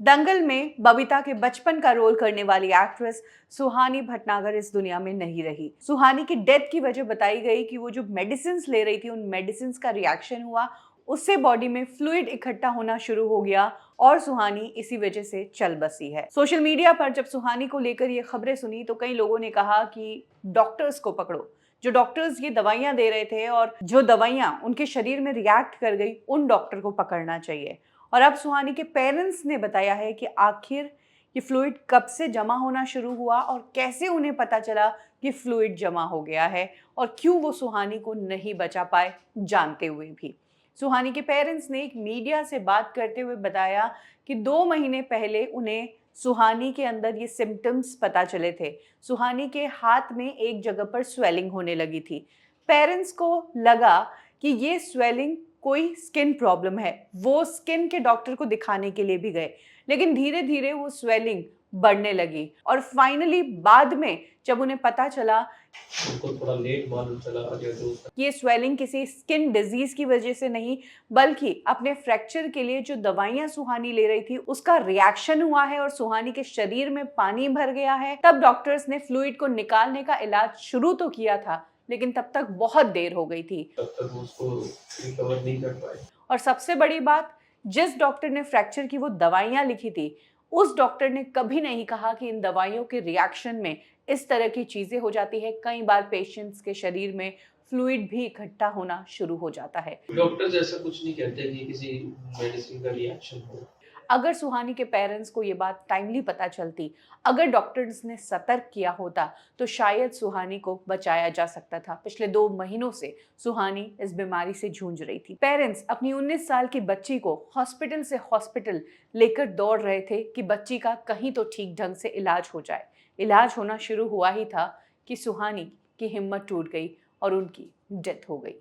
दंगल में बबीता के बचपन का रोल करने वाली एक्ट्रेस सुहानी भटनागर इस दुनिया में नहीं रही। सुहानी की डेथ की वजह बताई गई कि वो जो मेडिसिन ले रही थी, उन मेडिसिन का रिएक्शन हुआ, उससे बॉडी में फ्लूइड इकट्ठा होना शुरू हो गया और सुहानी इसी वजह से चल बसी है। सोशल मीडिया पर जब सुहानी को लेकर ये खबरें सुनी तो कई लोगों ने कहा कि डॉक्टर्स को पकड़ो, जो डॉक्टर्स ये दवाइयां दे रहे थे और जो दवाइयां उनके शरीर में रिएक्ट कर गई, उन डॉक्टर को पकड़ना चाहिए। और अब सुहानी के पेरेंट्स ने बताया है कि आखिर ये फ्लूइड कब से जमा होना शुरू हुआ और कैसे उन्हें पता चला कि फ्लूइड जमा हो गया है और क्यों वो सुहानी को नहीं बचा पाए जानते हुए भी। सुहानी के पेरेंट्स ने एक मीडिया से बात करते हुए बताया कि 2 महीने पहले उन्हें सुहानी के अंदर ये सिम्टम्स पता चले थे। सुहानी के हाथ में एक जगह पर स्वेलिंग होने लगी थी। पेरेंट्स को लगा कि ये स्वेलिंग कोई स्किन प्रॉब्लम है। वो स्किन के डॉक्टर को दिखाने के लिए भी गए, लेकिन धीरे धीरे वो स्वेलिंग बढ़ने लगी और फाइनली बाद में जब उन्हें पता चला, उनको थोड़ा लेट मालूम चला ये स्वेलिंग किसी स्किन डिजीज की वजह से नहीं, बल्कि अपने फ्रैक्चर के लिए जो दवाइयां सुहानी ले रही थी उसका रिएक्शन हुआ है और सुहानी के शरीर में पानी भर गया है। तब डॉक्टर्स ने फ्लूइड को निकालने का इलाज शुरू तो किया था, लेकिन तब तक बहुत देर हो गई थी। तब तक वो उसको रिकवर नहीं कर पाए। और सबसे बड़ी बात, जिस डॉक्टर ने फ्रैक्चर की वो दवाइयां लिखी थी, उस डॉक्टर ने कभी नहीं कहा कि इन दवाइयों के रिएक्शन में इस तरह की चीजें हो जाती है। कई बार पेशेंट्स के शरीर में फ्लूइड भी इकट्ठा होना शुरू हो जाता है। डॉक्टर्स ऐसा कुछ नहीं कहते कि किसी मेडिसिन का रिएक्शन हो। अगर सुहानी के पेरेंट्स को ये बात टाइमली पता चलती, अगर डॉक्टर्स ने सतर्क किया होता, तो शायद सुहानी को बचाया जा सकता था। पिछले 2 महीनों से सुहानी इस बीमारी से जूझ रही थी। पेरेंट्स अपनी 19 साल की बच्ची को हॉस्पिटल से हॉस्पिटल लेकर दौड़ रहे थे कि बच्ची का कहीं तो ठीक ढंग से इलाज हो जाए। इलाज होना शुरू हुआ ही था कि सुहानी की हिम्मत टूट गई और उनकी डेथ हो गई।